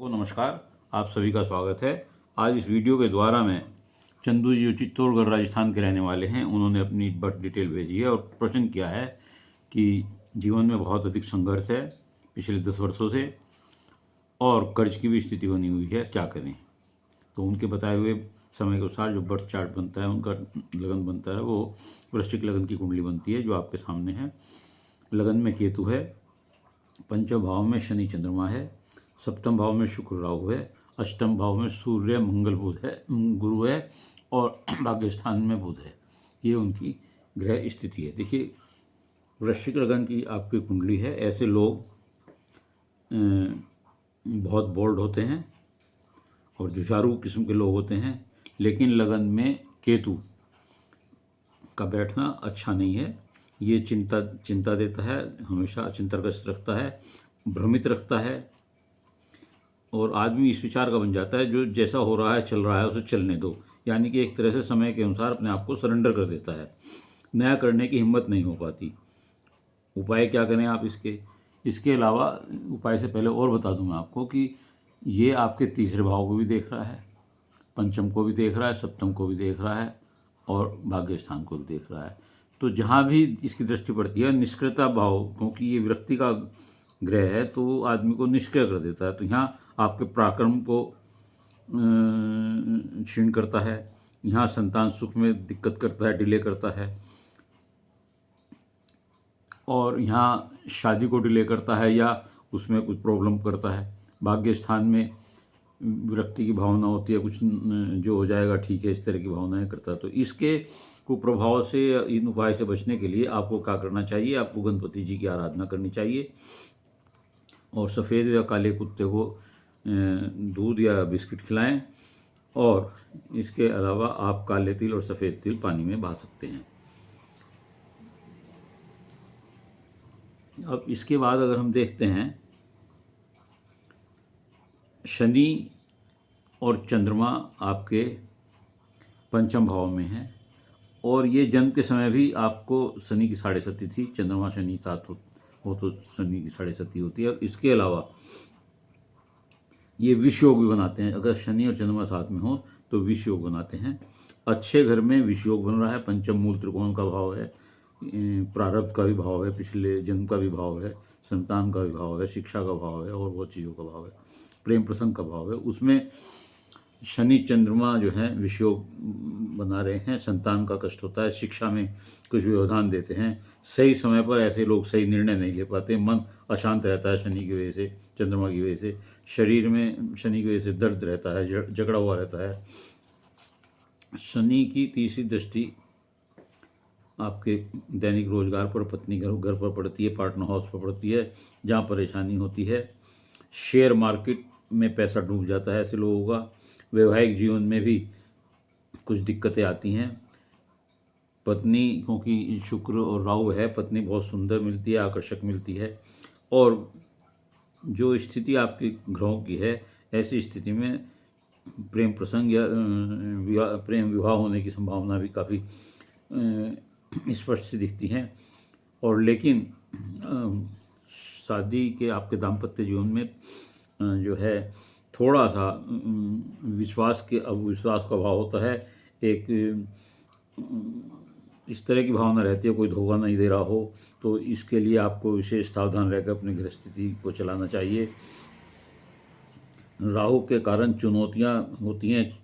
को नमस्कार। आप सभी का स्वागत है। आज इस वीडियो के द्वारा मैं चंदू जी जो चित्तौड़गढ़ राजस्थान के रहने वाले हैं, उन्होंने अपनी बर्थ डिटेल भेजी है और प्रश्न किया है कि जीवन में बहुत अधिक संघर्ष है पिछले 10 वर्षों से और कर्ज की भी स्थिति बनी हुई है, क्या करें। तो उनके बताए हुए समय के अनुसार जो बर्थ चार्ट बनता है, उनका लगन बनता है, वो वृश्चिक लगन की कुंडली बनती है जो आपके सामने है। लगन में केतु है, पंचम भाव में शनि चंद्रमा है, सप्तम भाव में शुक्र राहु है, अष्टम भाव में सूर्य मंगल बुध है, गुरु है और भाग्य स्थान में बुध है। ये उनकी ग्रह स्थिति है। देखिए, वृश्चिक लगन की आपकी कुंडली है। ऐसे लोग बहुत बोल्ड होते हैं और जुझारू किस्म के लोग होते हैं, लेकिन लगन में केतु का बैठना अच्छा नहीं है। ये चिंता देता है, हमेशा चिंताग्रस्त रखता है, भ्रमित रखता है और आदमी इस विचार का बन जाता है जो जैसा हो रहा है चल रहा है उसे चलने दो, यानी कि एक तरह से समय के अनुसार अपने आप को सरेंडर कर देता है। नया करने की हिम्मत नहीं हो पाती। उपाय क्या करें आप इसके अलावा उपाय से पहले और बता दूं मैं आपको कि ये आपके तीसरे भाव को भी देख रहा है, पंचम को भी देख रहा है, सप्तम को भी देख रहा है और भाग्य स्थान को भी देख रहा है। तो जहाँ भी इसकी दृष्टि पड़ती है, निष्क्रियता भाव, क्योंकि ये विरक्ति का ग्रह है तो आदमी को निष्क्रिय कर देता है। तो यहाँ आपके पराक्रम को क्षीण करता है, यहाँ संतान सुख में दिक्कत करता है, डिले करता है और यहाँ शादी को डिले करता है या उसमें कुछ प्रॉब्लम करता है। भाग्य स्थान में विरक्ति की भावना होती है, कुछ जो हो जाएगा ठीक है, इस तरह की भावनाएं करता है। तो इसके कुप्रभाव से, इन उपाय से बचने के लिए आपको क्या करना चाहिए? आपको गणपति जी की आराधना करनी चाहिए और सफ़ेद या काले कुत्ते को दूध या बिस्किट खिलाएं और इसके अलावा आप काले तिल और सफ़ेद तिल पानी में बहा सकते हैं। अब इसके बाद अगर हम देखते हैं, शनि और चंद्रमा आपके पंचम भाव में है और ये जन्म के समय भी आपको शनि की 7.5 थी। चंद्रमा शनि साथ हो तो शनि की 7.5 होती है। और इसके अलावा ये विष योग भी बनाते हैं। अगर शनि और चंद्रमा साथ में हो तो विष योग बनाते हैं। अच्छे घर में विष योग बन रहा है। पंचम मूल त्रिकोण का भाव है, प्रारब्ध का भी भाव है, पिछले जन्म का भी भाव है, संतान का भी भाव है, शिक्षा का भाव है और बहुत चीज़ों का भाव है, प्रेम प्रसंग का भाव है। उसमें शनि चंद्रमा जो है विष योग बना रहे हैं। संतान का कष्ट होता है, शिक्षा में कुछ व्यवधान देते हैं। सही समय पर ऐसे लोग सही निर्णय नहीं ले पाते। मन अशांत रहता है शनि की वजह से, चंद्रमा की वजह से। शरीर में शनि की वजह से दर्द रहता है, झगड़ा हुआ रहता है। शनि की तीसरी दृष्टि आपके दैनिक रोजगार पर, पत्नी घर पर पड़ती है, पार्टनर हाउस पर पड़ती है, जहाँ परेशानी होती है। शेयर मार्केट में पैसा डूब जाता है ऐसे लोगों का। वैवाहिक जीवन में भी कुछ दिक्कतें आती हैं। पत्नी, क्योंकि शुक्र और राहु है, पत्नी बहुत सुंदर मिलती है, आकर्षक मिलती है। और जो स्थिति आपकी ग्रहों की है, ऐसी स्थिति में प्रेम प्रसंग या प्रेम विवाह होने की संभावना भी काफ़ी स्पष्ट सी दिखती हैं। और लेकिन शादी के आपके दाम्पत्य जीवन में जो है थोड़ा सा विश्वास के अविश्वास का भाव होता है। एक इस तरह की भावना रहती है, कोई धोखा नहीं दे रहा हो। तो इसके लिए आपको विशेष सावधान रहकर अपनी गृहस्थिति को चलाना चाहिए। राहु के कारण चुनौतियां होती हैं,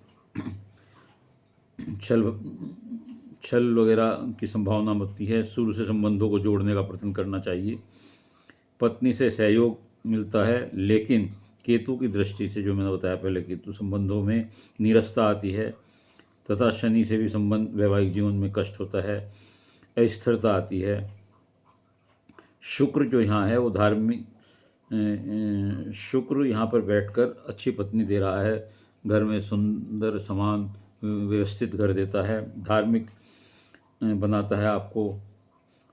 छल वगैरह की संभावना बनती है। शुरू से संबंधों को जोड़ने का प्रयत्न करना चाहिए। पत्नी से सहयोग मिलता है, लेकिन केतु की दृष्टि से, जो मैंने बताया पहले, केतु संबंधों में नीरसता आती है तथा शनि से भी संबंध, वैवाहिक जीवन में कष्ट होता है, अस्थिरता आती है। शुक्र जो यहाँ है वो धार्मिक, शुक्र यहाँ पर बैठकर अच्छी पत्नी दे रहा है, घर में सुंदर समान व्यवस्थित घर देता है, धार्मिक बनाता है आपको,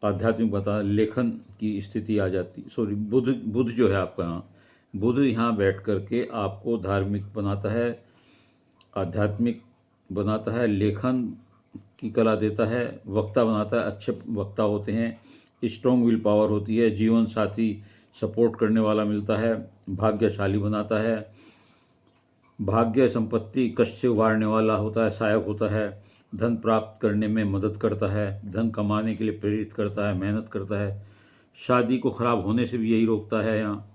आध्यात्मिक बता, लेखन की स्थिति आ जाती। सॉरी, बुध जो है आपका यहाँ, बुध यहाँ बैठ करके आपको धार्मिक बनाता है, आध्यात्मिक बनाता है, लेखन की कला देता है, वक्ता बनाता है, अच्छे वक्ता होते हैं, स्ट्रॉन्ग विल पावर होती है, जीवन साथी सपोर्ट करने वाला मिलता है, भाग्यशाली बनाता है, भाग्य संपत्ति कष्ट से उबारने वाला होता है, सहायक होता है। धन प्राप्त करने में मदद करता है, धन कमाने के लिए प्रेरित करता है, मेहनत करता है। शादी को खराब होने से भी यही रोकता है। यहाँ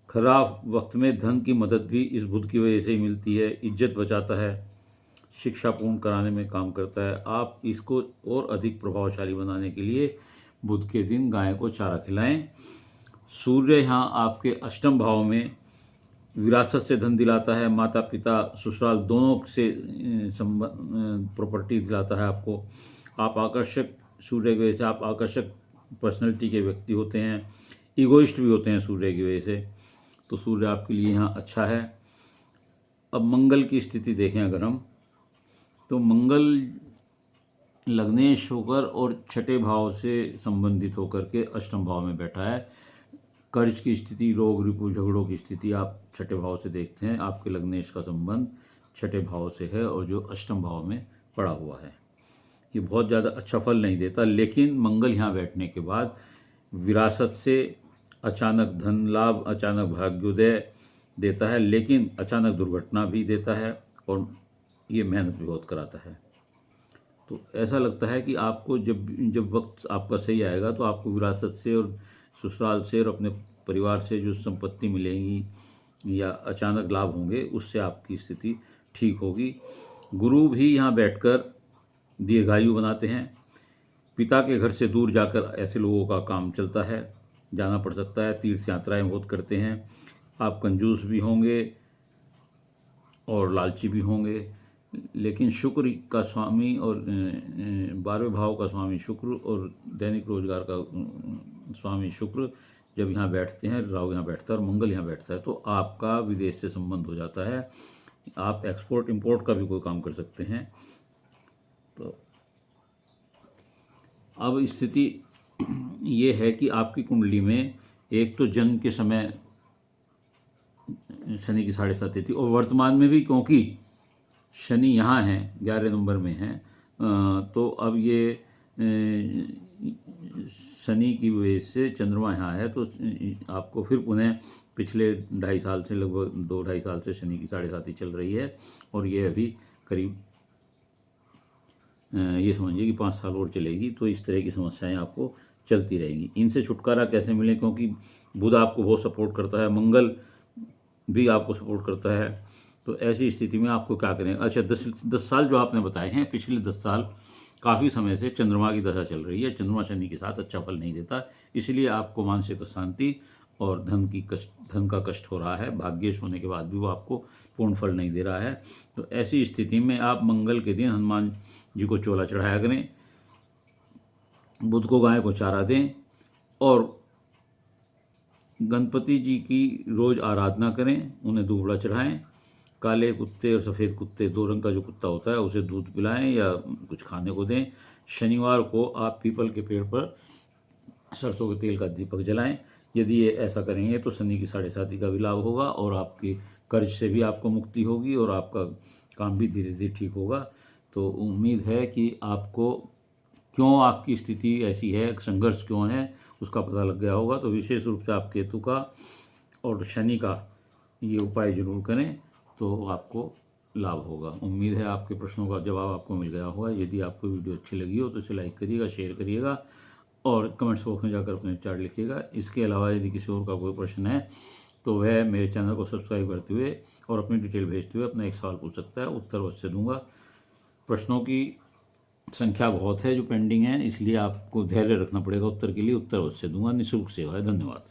खराब वक्त में धन की मदद भी इस बुध की वजह से ही मिलती है। इज्जत बचाता है, शिक्षा पूर्ण कराने में काम करता है। आप इसको और अधिक प्रभावशाली बनाने के लिए बुध के दिन गाय को चारा खिलाएं। सूर्य यहाँ आपके अष्टम भाव में विरासत से धन दिलाता है, माता पिता ससुराल दोनों से प्रॉपर्टी दिलाता है आपको। आप आकर्षक, सूर्य की वजह से आप आकर्षक पर्सनैलिटी के व्यक्ति होते हैं, इगोइस्ट भी होते हैं सूर्य की वजह से। तो सूर्य आपके लिए यहाँ अच्छा है। अब मंगल की स्थिति देखें अगर हम, तो मंगल लग्नेश होकर और छठे भाव से संबंधित होकर के अष्टम भाव में बैठा है। कर्ज की स्थिति, रोग रिपु झगड़ों की स्थिति आप छठे भाव से देखते हैं। आपके लग्नेश का संबंध छठे भाव से है और जो अष्टम भाव में पड़ा हुआ है, ये बहुत ज़्यादा अच्छा फल नहीं देता। लेकिन मंगल यहाँ बैठने के बाद विरासत से अचानक धन लाभ, अचानक भाग्योदय देता है, लेकिन अचानक दुर्घटना भी देता है और ये मेहनत भी बहुत कराता है। तो ऐसा लगता है कि आपको जब वक्त आपका सही आएगा तो आपको विरासत से और ससुराल से और अपने परिवार से जो संपत्ति मिलेगी या अचानक लाभ होंगे, उससे आपकी स्थिति ठीक होगी। गुरु भी यहाँ बैठकर दीर्घायु बनाते हैं। पिता के घर से दूर जाकर ऐसे लोगों का काम चलता है, जाना पड़ सकता है। तीर्थ यात्राएं बहुत करते हैं। आप कंजूस भी होंगे और लालची भी होंगे, लेकिन शुक्र का स्वामी और 12वें भाव का स्वामी शुक्र और दैनिक रोजगार का स्वामी शुक्र जब यहाँ बैठते हैं, राहु यहाँ बैठता है और मंगल यहाँ बैठता है, तो आपका विदेश से संबंध हो जाता है। आप एक्सपोर्ट इंपोर्ट का भी कोई काम कर सकते हैं। तो अब स्थिति ये है कि आपकी कुंडली में एक तो जन्म के समय शनि की 7.5 थी और वर्तमान में भी, क्योंकि शनि यहाँ है 11 नंबर में है, तो अब ये शनि की वजह से चंद्रमा यहाँ है, तो आपको फिर पुनः पिछले 2.5 साल से, लगभग 2-2.5 साल से शनि की 7.5 चल रही है और ये अभी करीब ये समझिए कि 5 साल और चलेगी। तो इस तरह की समस्याएं आपको चलती रहेंगी। इनसे छुटकारा कैसे मिले, क्योंकि बुध आपको बहुत सपोर्ट करता है, मंगल भी आपको सपोर्ट करता है। तो ऐसी स्थिति में आपको क्या करें। अच्छा, 10 साल जो आपने बताए हैं, पिछले 10 साल काफ़ी समय से चंद्रमा की दशा चल रही है। चंद्रमा शनि के साथ अच्छा फल नहीं देता, इसलिए आपको मानसिक अशांति और धन का कष्ट हो रहा है। भाग्येश होने के बाद भी वो आपको पूर्ण फल नहीं दे रहा है। तो ऐसी स्थिति में आप मंगल के दिन हनुमान जी को चोला चढ़ाया करें, बुध को गाय को चारा दें और गणपति जी की रोज़ आराधना करें, उन्हें दूबड़ा चढ़ाएं। काले कुत्ते और सफ़ेद कुत्ते, 2 रंग का जो कुत्ता होता है, उसे दूध पिलाएं या कुछ खाने को दें। शनिवार को आप पीपल के पेड़ पर सरसों के तेल का दीपक जलाएं। यदि ये ऐसा करेंगे तो शनि की 7.5 का भी लाभ होगा और आपकी कर्ज से भी आपको मुक्ति होगी और आपका काम भी धीरे धीरे ठीक होगा। तो उम्मीद है कि आपको क्यों आपकी स्थिति ऐसी है, संघर्ष क्यों है, उसका पता लग गया होगा। तो विशेष रूप से आप केतु का और शनि का ये उपाय जरूर करें, तो आपको लाभ होगा। उम्मीद है आपके प्रश्नों का जवाब आपको मिल गया होगा। यदि आपको वीडियो अच्छी लगी हो तो इसे लाइक करिएगा, शेयर करिएगा और कमेंट्स बॉक्स में जाकर अपने विचार लिखिएगा। इसके अलावा यदि किसी और का कोई प्रश्न है तो वह मेरे चैनल को सब्सक्राइब करते हुए और अपनी डिटेल भेजते हुए अपना एक सवाल पूछ सकता है, उत्तर अवश्य दूंगा। प्रश्नों की संख्या बहुत है जो पेंडिंग है, इसलिए आपको धैर्य रखना पड़ेगा उत्तर के लिए। उत्तर अवश्य दूंगा। निःशुल्क सेवा है। धन्यवाद।